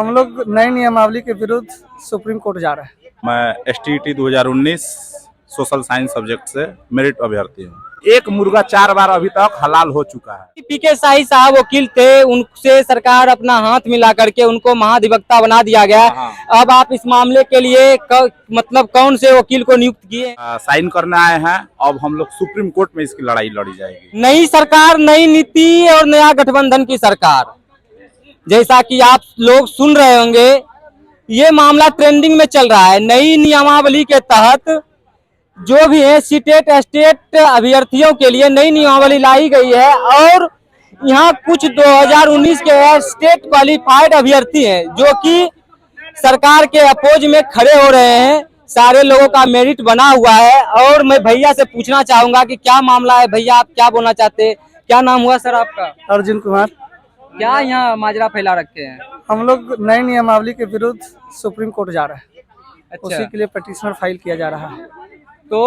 हम लोग नई नियमावली के विरुद्ध सुप्रीम कोर्ट जा रहे हैं। मैं STET 2019 सोशल साइंस सब्जेक्ट से मेरिट अभ्यर्थी हूँ। एक मुर्गा 4 बार अभी तक हलाल हो चुका है। पीके शाही साहब वकील थे, उनसे सरकार अपना हाथ मिला करके उनको महाधिवक्ता बना दिया गया। अब आप इस मामले के लिए मतलब कौन से वकील को नियुक्त किए? साइन करने आए हैं। अब हम लोग सुप्रीम कोर्ट में इसकी लड़ाई लड़ी जाएगी। नई सरकार, नई नीति और नया गठबंधन की सरकार, जैसा कि आप लोग सुन रहे होंगे, ये मामला ट्रेंडिंग में चल रहा है। नई नियमावली के तहत जो भी है सीटेट स्टेट अभ्यर्थियों के लिए नई नियमावली लाई गई है और यहाँ कुछ 2019 के स्टेट क्वालिफाइड अभ्यर्थी हैं जो कि सरकार के अपोज में खड़े हो रहे हैं। सारे लोगों का मेरिट बना हुआ है और मैं भैया से पूछना चाहूंगा कि क्या मामला है। भैया, आप क्या बोलना चाहते हैं? क्या नाम हुआ सर आपका? अर्जुन कुमार। क्या यहाँ माजरा फैला रखे हैं? हम लोग नई नियमावली के विरुद्ध सुप्रीम कोर्ट जा रहे हैं। अच्छा, उसी के लिए पिटीशन फाइल किया जा रहा है। तो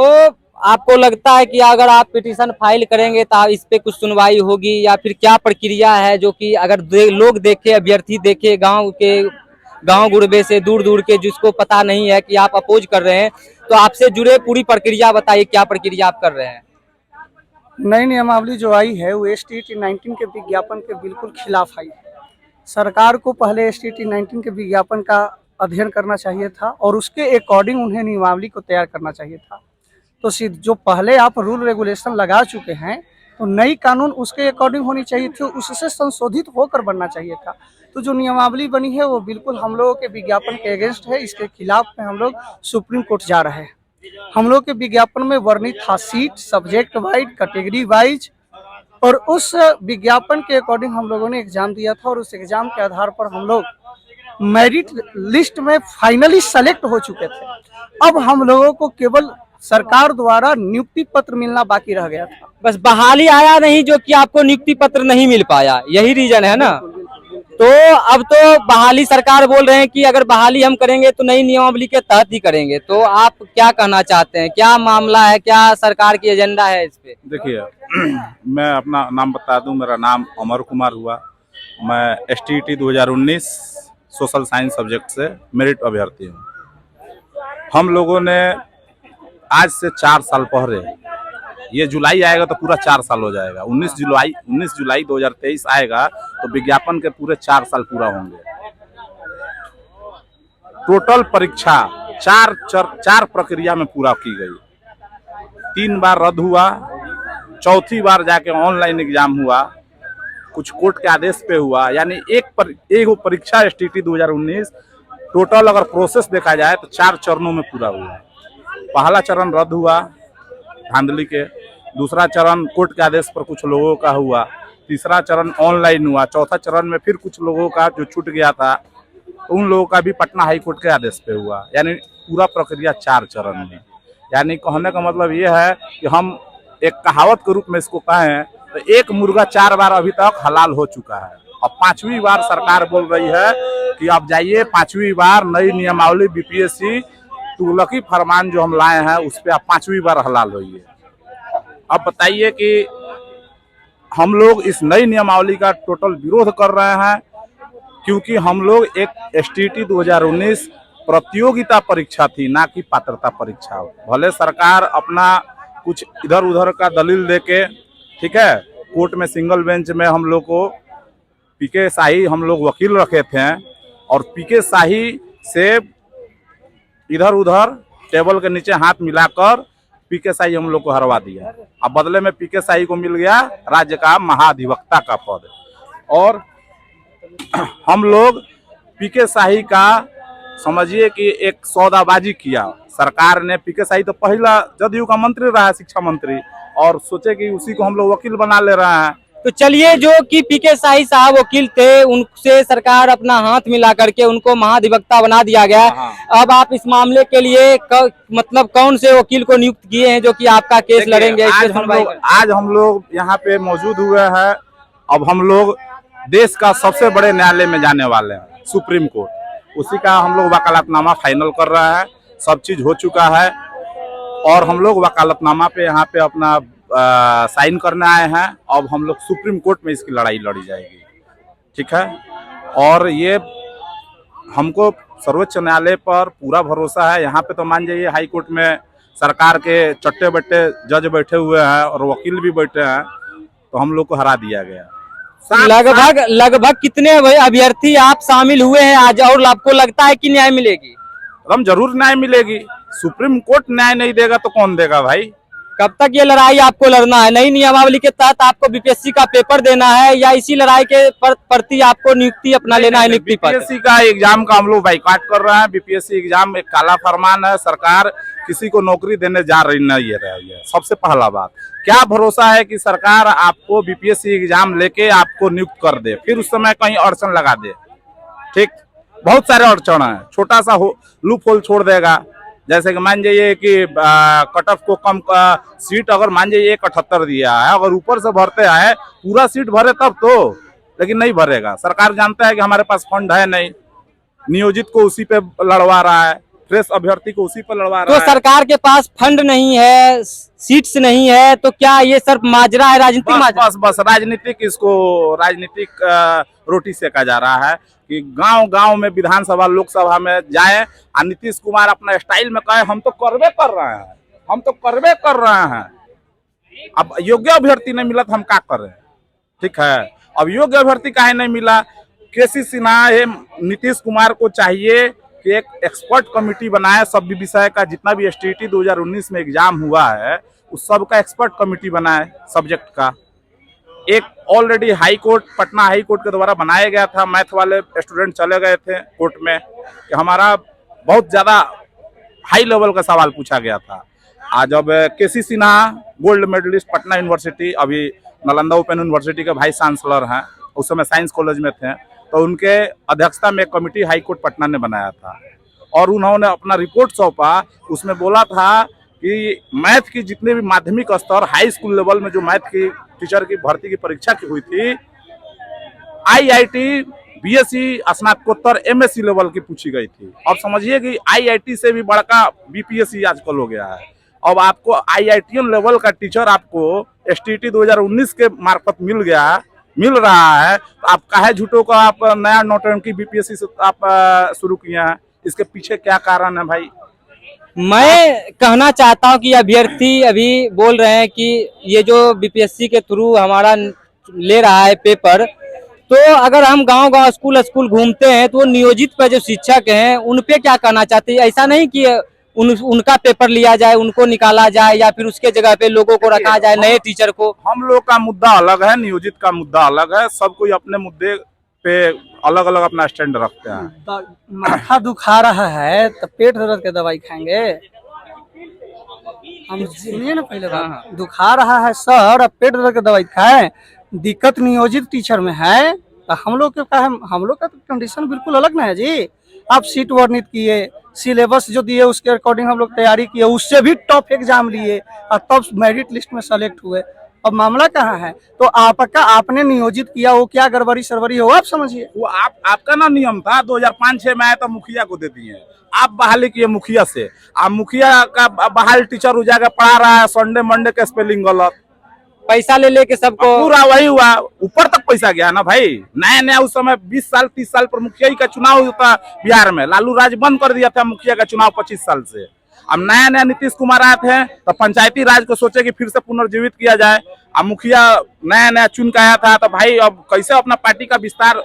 आपको लगता है कि अगर आप पिटीशन फाइल करेंगे तो इस पे कुछ सुनवाई होगी या फिर क्या प्रक्रिया है, जो कि अगर लोग देखे, अभ्यर्थी देखे, गांव गुरबे से दूर दूर के, जिसको पता नहीं है कि आप अपोज कर रहे हैं, तो आपसे जुड़े पूरी प्रक्रिया बताइए, क्या प्रक्रिया आप कर रहे हैं? नई नियमावली जो आई है वो STET 19 के विज्ञापन के बिल्कुल खिलाफ आई है। सरकार को पहले STET 19 के विज्ञापन का अध्ययन करना चाहिए था और उसके अकॉर्डिंग उन्हें नियमावली को तैयार करना चाहिए था। तो जो पहले आप रूल रेगुलेशन लगा चुके हैं तो नई कानून उसके अकॉर्डिंग होनी चाहिए थी, उससे संशोधित होकर बनना चाहिए था। तो जो नियमावली बनी है वो बिल्कुल हम लोगों के विज्ञापन के अगेंस्ट है। इसके खिलाफ में हम लोग सुप्रीम कोर्ट जा रहे हैं। हम लोग के विज्ञापन में वर्णित था seat, subject wise, category wise, और उस विज्ञापन के अकॉर्डिंग हम लोगों ने एग्जाम दिया था और उस एग्जाम के आधार पर हम लोग मेरिट लिस्ट में फाइनली सेलेक्ट हो चुके थे। अब हम लोगों को केवल सरकार द्वारा नियुक्ति पत्र मिलना बाकी रह गया था। बस बहाली आया नहीं, जो कि आपको नियुक्ति पत्र नहीं मिल पाया, यही रीजन है ना? तो अब तो बहाली सरकार बोल रहे हैं कि अगर बहाली हम करेंगे तो नई नियमावली के तहत ही करेंगे। तो आप क्या कहना चाहते हैं? क्या मामला है, क्या सरकार की एजेंडा है इस पे? देखिए, मैं अपना नाम बता दूं। मेरा नाम अमर कुमार हुआ। मैं STET 2019 सोशल साइंस सब्जेक्ट से मेरिट अभ्यर्थी हूँ। हम लोगों ने आज से 4 साल पहले, ये जुलाई आएगा तो पूरा 4 साल हो जाएगा, 19 जुलाई 2023 आएगा तो विज्ञापन के पूरे 4 साल पूरा होंगे। टोटल परीक्षा 4 प्रक्रिया में पूरा की गई। 3 बार रद्द हुआ, चौथी बार जाके ऑनलाइन एग्जाम हुआ, कुछ कोर्ट के आदेश पे हुआ। यानी एक परीक्षा STET 2019 टोटल अगर प्रोसेस देखा जाए तो 4 चरणों में पूरा हुआ। पहला चरण रद्द हुआ धांधली के, दूसरा चरण कोर्ट के आदेश पर कुछ लोगों का हुआ, तीसरा चरण ऑनलाइन हुआ, चौथा चरण में फिर कुछ लोगों का जो छूट गया था उन लोगों का भी पटना हाई कोर्ट के आदेश पे हुआ। यानी पूरा प्रक्रिया 4 चरण में। यानी कहने का मतलब ये है कि हम एक कहावत के रूप में इसको कहें तो एक मुर्गा 4 बार अभी तक हलाल हो चुका है। अब 5वीं बार सरकार बोल रही है कि अब जाइए 5वीं बार नई नियमावली BPSC तुगलकी फरमान जो हम लाए हैं उस पर आप 5वीं बार हलाल होइए। अब बताइए कि हम लोग इस नई नियमावली का टोटल विरोध कर रहे हैं क्योंकि हम लोग एक STET 2019 प्रतियोगिता परीक्षा थी, ना कि पात्रता परीक्षा। भले सरकार अपना कुछ इधर उधर का दलील देके, ठीक है, कोर्ट में सिंगल बेंच में हम लोग को पीके शाही हम लोग वकील रखे थे और पीके शाही से इधर उधर टेबल के नीचे हाथ मिलाकर पीके शाही हम लोग को हरवा दिया। अब बदले में पीके शाही को मिल गया राज्य का महाधिवक्ता का पद और हम लोग पीके शाही का समझिए कि एक सौदाबाजी किया। सरकार ने, पीके शाही तो पहला जदयू का मंत्री रहा है, शिक्षा मंत्री, और सोचे कि उसी को हम लोग वकील बना ले रहे हैं। तो चलिए, जो कि पीके शाही साहब वकील थे, उनसे सरकार अपना हाथ मिला करके उनको महाधिवक्ता बना दिया गया। अब आप इस मामले के लिए मतलब कौन से वकील को नियुक्त किए हैं जो कि आपका केस लड़ेंगे? आज हम लोग यहाँ पे मौजूद हुए हैं। अब हम लोग देश का सबसे बड़े न्यायालय में जाने वाले हैं, सुप्रीम कोर्ट। उसी का हम लोग वकालतनामा फाइनल कर रहे हैं। सब चीज हो चुका है और हम लोग वकालतनामा पे यहाँ पे अपना साइन करने आए हैं। अब हम लोग सुप्रीम कोर्ट में इसकी लड़ाई लड़ी जाएगी, ठीक है। और ये हमको सर्वोच्च न्यायालय पर पूरा भरोसा है। यहाँ पे तो मान जाइए हाई कोर्ट में सरकार के चट्टे बट्टे जज बैठे हुए हैं और वकील भी बैठे हैं, तो हम लोग को हरा दिया गया। लगभग कितने अभ्यर्थी आप शामिल हुए हैं आज, और आपको लगता है कि न्याय मिलेगी? हम जरूर न्याय मिलेगी। सुप्रीम कोर्ट न्याय नहीं देगा तो कौन देगा भाई? कब तक ये लड़ाई आपको लड़ना है? नई नियमावली के तहत आपको बीपीएससी का पेपर देना है, या इसी लड़ाई के प्रति आपको नियुक्ति अपना लेना है? नियुक्ति पर बीपीएससी का एग्जाम का हम लोग बाइकाट कर रहे हैं। बीपीएससी एग्जाम एक काला फरमान है। सरकार किसी को नौकरी देने जा रही नहीं है। सबसे पहला बात, क्या भरोसा है कि सरकार आपको बीपीएससी एग्जाम लेके आपको नियुक्त कर दे, फिर उस समय कहीं अड़चन लगा दे? ठीक, बहुत सारे अड़चन है। छोटा सा लूप होल छोड़ देगा, जैसे कि मान जाइए कि कट ऑफ को कम सीट अगर मान जाइए 78 दिया है, अगर ऊपर से भरते हैं पूरा सीट भरे तब तो, लेकिन नहीं भरेगा। सरकार जानता है कि हमारे पास फंड है नहीं, नियोजित को उसी पे लड़वा रहा है, फ्रेश अभ्यर्थी को उसी पे लड़वा रहा है। तो सरकार के पास फंड नहीं है, सीट्स नहीं है, तो क्या ये सिर्फ माजरा है, राजनीतिक माजरा? बस राजनीतिक, इसको राजनीतिक रोटी सेका जा रहा है कि गांव गांव में विधानसभा लोकसभा में जाए और नीतीश कुमार अपना स्टाइल में कहे हम तो करबे कर रहे हैं, हम तो करबे कर रहे हैं। अब योग्य अभ्यर्थी नहीं मिला तो हम क्या करें? ठीक है, अब योग्य अभ्यर्थी काहे नहीं मिला? केसी सिन्हा नीतीश कुमार को चाहिए कि एक एक्सपर्ट कमेटी बनाए, सब विषय का जितना भी एसटीईटी 2019 में एग्जाम हुआ है उस सब का एक्सपर्ट कमेटी बनाए सब्जेक्ट का। एक already high court, Patna high court के द्वारा बनाया गया था। मैथ वाले स्टूडेंट चले गए थे कोर्ट में कि हमारा बहुत ज्यादा हाई लेवल का सवाल पूछा गया था। आज अब KC Sinha gold medalist Patna university, अभी नालंदा ओपन यूनिवर्सिटी के वाइस चांसलर हैं, उस समय साइंस कॉलेज में थे, तो उनके अध्यक्षता में एक कमेटी हाई कोर्ट पटना ने बनाया था और उन्होंने अपना रिपोर्ट सौंपा। उसमें बोला था कि मैथ की जितने भी माध्यमिक स्तर, हाई स्कूल लेवल में जो मैथ की टीचर की भर्ती की परीक्षा की हुई थी, आईआईटी, बीएससी, स्नातकोत्तर, एमएससी लेवल की पूछी गई थी। अब समझिए कि आईआईटी से भी बड़का बीपीएससी आजकल हो गया है। अब आपको आईआईटीएन लेवल का टीचर आपको एसटीईटी 2019 के मार्फत मिल रहा है, तो आप काहे झूठों का आप नया नौटंकी बीपीएससी से आप शुरू किए हैं? इसके पीछे क्या कारण है भाई? मैं कहना चाहता हूं कि अभ्यर्थी अभी बोल रहे हैं कि ये जो बीपीएससी के थ्रू हमारा ले रहा है पेपर, तो अगर हम गांव-गांव, स्कूल घूमते हैं तो नियोजित पर जो शिक्षक हैं उन पे क्या कहना चाहते हैं? ऐसा नहीं कि उनका पेपर लिया जाए, उनको निकाला जाए, या फिर उसके जगह पे लोगों को रखा जाए, नए टीचर को। हम लोग का मुद्दा अलग है, नियोजित का मुद्दा अलग है। सब कोई अपने मुद्दे पे अलग अलग अपना स्टैंड रखते हैं। माथा दुखा रहा है तो पेट दर्द के दवाई खाएंगे? हम सुनिए ना पहले बात। दुखा रहा है सर, अब पेट दर्द के दवाई खाएं? दिक्कत नियोजित टीचर में है तो हम लोग का तो कंडीशन बिल्कुल अलग ना है जी। आप सीट वर्णित किए, सिलेबस जो दिए उसके अकॉर्डिंग हम लोग तैयारी किए, उससे भी टॉप एग्जाम लिए और तब मेरिट लिस्ट में सेलेक्ट हुए। अब मामला कहाँ है? तो आपने नियोजित किया, वो क्या गड़बड़ी सरबरी हो आप समझिए। वो आपका ना नियम था 2005-6 में आया तो मुखिया को दे दिए, आप बहाली किए मुखिया से। आप मुखिया का बहाल टीचर हो जाकर पढ़ा रहा है संडे मंडे के स्पेलिंग गलत, पैसा ले लेके सबको पूरा वही हुआ, ऊपर तक पैसा गया ना भाई। नया उस समय 20 साल 30 साल पर मुखिया का चुनाव होता बिहार में, लालू राज बंद कर दिया था मुखिया का चुनाव 25 साल से। अब नया नीतीश कुमार आए थे तो पंचायती राज को सोचे कि फिर से पुनर्जीवित किया जाए। अब मुखिया नया चुन के आया था तो भाई अब कैसे अपना पार्टी का विस्तार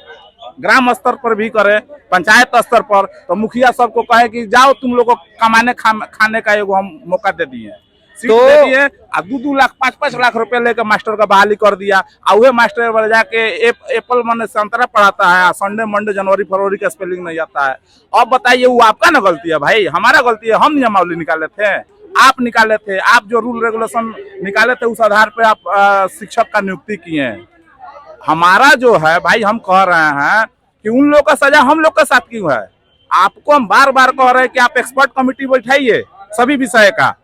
ग्राम स्तर पर भी करे, पंचायत स्तर पर। तो मुखिया सबको कहे कि जाओ तुम लोग को कमाने खाने का एगो हम मौका दे दिए, सीट दे दिए, 2-2 लाख 5-5 लाख रुपए लेकर मास्टर का बहाली कर दिया। और वह मास्टर वाले जाके एप्पल मन संतरा पढ़ाता है, संडे मंडे जनवरी फरवरी का स्पेलिंग नहीं आता है। अब बताइए वो आपका ना गलती है भाई, हमारा गलती है। हम नियमावली निकाले थे, आप निकाले थे, आप जो रूल रेगुलेशन निकाले थे उस आधार पे आप शिक्षक का नियुक्ति किए हैं। हमारा जो है भाई, हम कह रहे हैं कि उन लोग का सजा हम लोग के साथ क्यों है? आपको हम बार बार कह रहे हैं कि आप एक्सपर्ट कमेटी बैठाइए सभी विषय का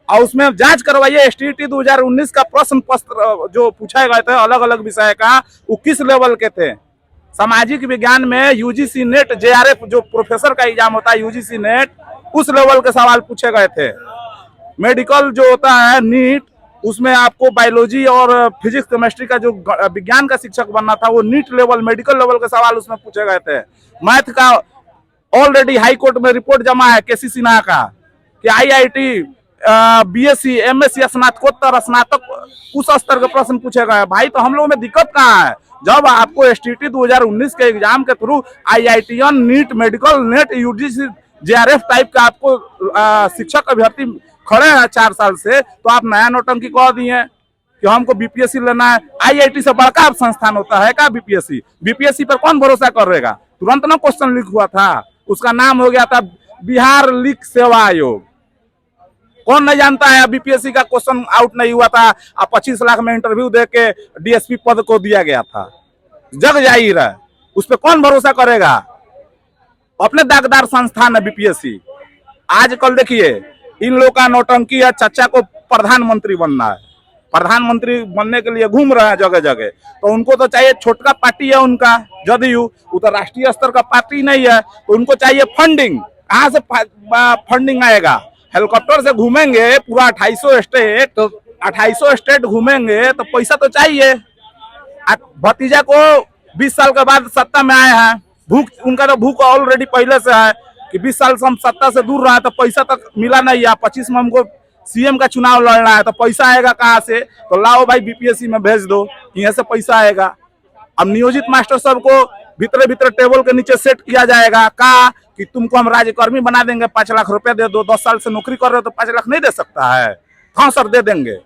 और उसमें जांच करवाइए। एसटीईटी 2019 का प्रश्न पत्र जो पूछे गए थे अलग अलग विषय का, वो किस लेवल के थे? सामाजिक विज्ञान में यूजीसी नेट जेआरएफ जो प्रोफेसर का एग्जाम होता है, यूजीसी नेट, उस लेवल के सवाल पूछे गए थे। मेडिकल जो होता है नीट, उसमें आपको बायोलॉजी और फिजिक्स केमिस्ट्री का जो विज्ञान का शिक्षक बनना था, वो नीट लेवल मेडिकल लेवल के सवाल उसमें पूछे गए थे। मैथ का ऑलरेडी हाई कोर्ट में रिपोर्ट जमा है केसी सिन्हा का कि IIT BSc MSc स्नातकोत्तर स्नातक उस स्तर के प्रश्न पूछे गए। भाई तो हम लोगों में दिक्कत कहाँ है? जब आपको STT 2019 के एग्जाम के through IITian NEET medical NET UGC JRF type का आपको शिक्षक अभ्यर्थी खड़े हैं 4 साल से, तो आप नया नौटंकी कह दिए कि हमको BPSC लेना है। IIT से बड़का संस्थान होता है क्या BPSC? BPSC पर कौन भरोसा करेगा? तुरंत ना क्वेश्चन लीक हुआ था, उसका नाम हो गया था बिहार लीक सेवा आयोग। कौन नहीं जानता है? BPSC का क्वेश्चन आउट नहीं हुआ था, 25 लाख में इंटरव्यू दे के DSP पद को दिया गया था। जग जाहिर है, उस पर कौन भरोसा करेगा? अपने दागदार संस्थान है BPSC। आजकल देखिए इन लोग का नौटंकी है, चचा को प्रधानमंत्री बनना है, प्रधानमंत्री बनने के लिए घूम रहे हैं जगह जगह। तो उनको तो चाहिए, छोटका पार्टी है उनका जदयू, वो तो राष्ट्रीय स्तर का पार्टी नहीं है, तो उनको चाहिए फंडिंग। कहाँ से फंडिंग आएगा? हेलीकॉप्टर से घूमेंगे पूरा 2800 स्टेट, तो 2800 स्टेट घूमेंगे तो पैसा तो चाहिए। भतीजा को 20 साल के बाद सत्ता में आए हैं, भूख उनका तो भूख ऑलरेडी पहले से है कि 20 साल से हम सत्ता से दूर रहे, तो पैसा तक मिला नहीं है। 25 में हमको CM का चुनाव लड़ना है, तो पैसा आएगा कहाँ से? तो लाओ भाई BPSC में भेज दो, यहाँ से पैसा आएगा। अब नियोजित मास्टर सबको भीतर भीतर टेबल के नीचे सेट किया जाएगा का कि तुमको हम राज्यकर्मी बना देंगे, 5 लाख रुपए दे दो। 10 साल से नौकरी कर रहे हो तो 5 लाख नहीं दे सकता है? हाँ सर दे देंगे।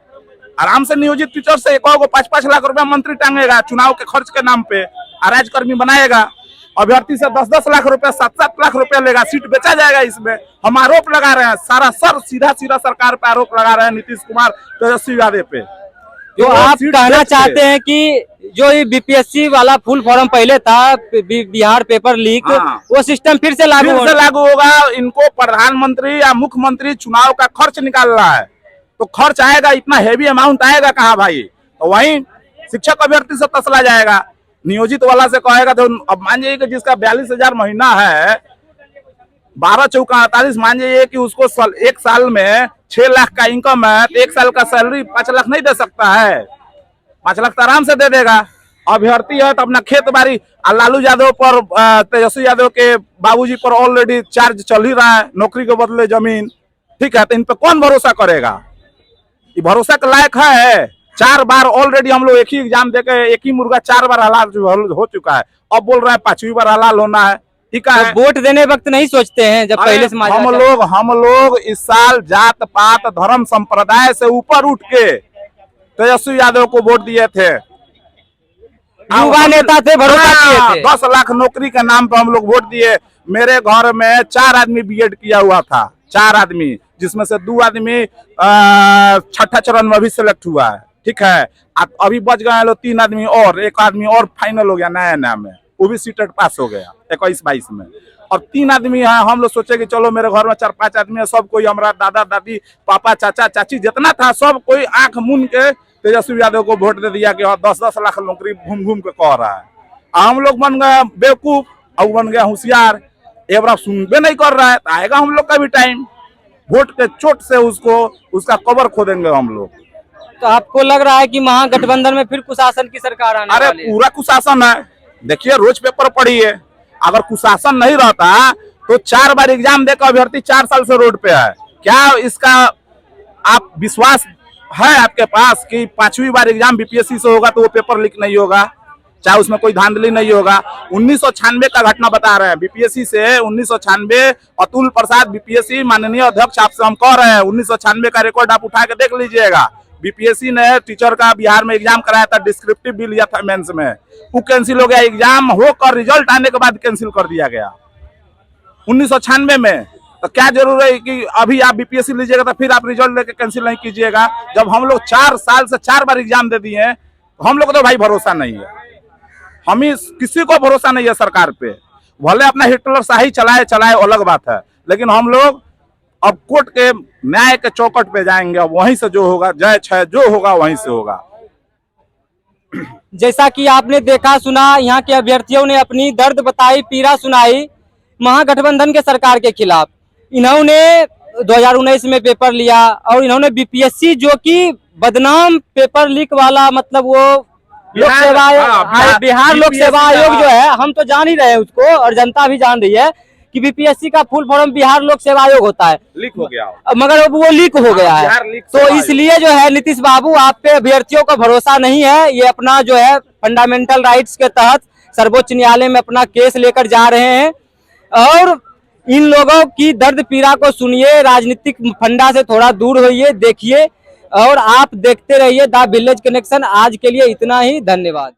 आराम से नियोजित टीचर से एक को 5-5 लाख रुपया मंत्री टांगेगा चुनाव के खर्च के नाम पे, राज्यकर्मी बनाएगा। अभ्यर्थी से 10-10 लाख रुपया 7-7 लाख रुपया लेगा, सीट बेचा जाएगा। इसमें हम आरोप लगा रहे हैं, सारा सीधा सरकार पे आरोप लगा रहे हैं, नीतीश कुमार तेजस्वी यादव पे। तो आप कहना चाहते हैं कि जो ये BPSC वाला फुल फॉर्म पहले था, बिहार पेपर लीक, वो सिस्टम फिर से लागू होगा। इनको प्रधानमंत्री या मुख्यमंत्री चुनाव का खर्च निकाल रहा है, तो खर्च आएगा, इतना हेवी अमाउंट आएगा कहाँ भाई? तो वहीं शिक्षक अभ्यर्थी से तसला जाएगा, नियोजित वाला से कहेगा। तो अब मान जाइए कि जिसका 42,000 महीना है, 12 चौका 48, मान जाइए कि उसको एक साल में 6 लाख का इनकम है, तो एक साल का सैलरी 5 लाख नहीं दे सकता है? 5 लाख तो आराम से दे देगा। अभ्यर्थी है तो अपना खेत बाड़ी, लालू यादव पर तेजस्वी यादव के बाबूजी पर ऑलरेडी चार्ज चल ही रहा है, नौकरी के बदले जमीन। ठीक है, तो इन पे कौन भरोसा करेगा? ये भरोसा के लायक है? 4 बार ऑलरेडी हम लोग एक ही एग्जाम देके एक ही मुर्गा 4 बार हलाल हो चुका है, अब बोल रहे हैं 5वीं बार हलाल होना है। ठीक है, तो वोट देने वक्त नहीं सोचते हैं जब पहले से? हम लोग इस साल जात पात धर्म संप्रदाय से ऊपर उठ के तेजस्वी यादव को वोट दिए थे। युवा नेता थे, भरोसा किए थे। 10 लाख नौकरी के नाम पर हम लोग वोट दिए। मेरे घर में 4 आदमी BEd किया हुआ था, 4 आदमी, जिसमें से 2 आदमी 6ठा चरण में भी सिलेक्ट हुआ है। ठीक है, अभी बच गए लोग 3 आदमी और, एक आदमी और फाइनल हो गया नया में, वो भी सीटेट पास हो गया 21-22 में। और 3 आदमी हैं। हम लोग सोचे कि चलो मेरे घर में 4-5 आदमी है, सब कोई हमारा दादा दादी पापा चाचा चाची जितना था सब कोई आंख मूंद के तेजस्वी यादव को वोट दे दिया कि 10-10 लाख नौकरी घूम घूम के कह रहा है। हम लोग बन गए बेवकूफ और बन गया होशियार, एक बार सुनबे नहीं कर रहा है। तो आएगा हम लोग का भी टाइम, वोट के चोट से उसका कवर खोदेंगे हम लोग। तो आपको लग रहा है कि महागठबंधन में फिर कुशासन की सरकार आने वाली है? अरे पूरा कुशासन है। देखिए रोज पेपर पढ़िए, अगर कुशासन नहीं रहता तो 4 बार एग्जाम देकर अभ्यर्थी 4 साल से रोड पे है। क्या इसका आप विश्वास है आपके पास कि 5वीं बार एग्जाम BPSC से होगा तो वो पेपर लीक नहीं होगा, चाहे उसमें कोई धांधली नहीं होगा? 1996 का घटना बता रहे हैं BPSC से। 1996 अतुल प्रसाद BPSC माननीय अध्यक्ष आपसे हम कह रहे हैं, 1996 का रिकॉर्ड आप उठा के देख लीजिएगा। BPSC ने टीचर का बिहार में एग्जाम कराया था, डिस्क्रिप्टिव भी लिया था मेंस में, वो कैंसिल हो गया। एग्जाम होकर रिजल्ट आने के बाद कैंसिल कर दिया गया 1996 में। तो क्या जरूर है कि अभी आप BPSC लीजिएगा तो फिर आप रिजल्ट लेके कैंसिल नहीं कीजिएगा? जब हम लोग 4 साल से 4 बार एग्जाम दे दिए हैं, तो हम लोग तो भाई भरोसा नहीं है, हम ही किसी को भरोसा नहीं है सरकार पे। भले अपना हिटलर शाही चलाए अलग बात है, लेकिन हम लोग अब कोर्ट के न्याय के चौकट पे जाएंगे, अब वहीं से जो होगा जय छय जो होगा वहीं से होगा। जैसा कि आपने देखा सुना, यहाँ के अभ्यर्थियों ने अपनी दर्द बताई, पीड़ा सुनाई महागठबंधन के सरकार के खिलाफ। इन्होंने 2019 में पेपर लिया और इन्होंने BPSC जो कि बदनाम पेपर लीक वाला, मतलब वो लोक सेवा बिहार लोक सेवा आयोग जो है, हम तो जान ही रहे हैं उसको और जनता भी जान रही है कि बीपीएससी का फुल फॉर्म बिहार लोक सेवा आयोग होता है, लीक हो गया मगर अब वो लीक हो गया है। बिहार लीक तो सेवा इसलिए जो है नीतीश बाबू, आप पे अभ्यर्थियों का भरोसा नहीं है। ये अपना जो है फंडामेंटल राइट्स के तहत सर्वोच्च न्यायालय में अपना केस लेकर जा रहे हैं। और इन लोगों की दर्द पीड़ा को सुनिए, राजनीतिक फंडा से थोड़ा दूर होइए, देखिए और आप देखते रहिए द विलेज कनेक्शन। आज के लिए इतना ही, धन्यवाद।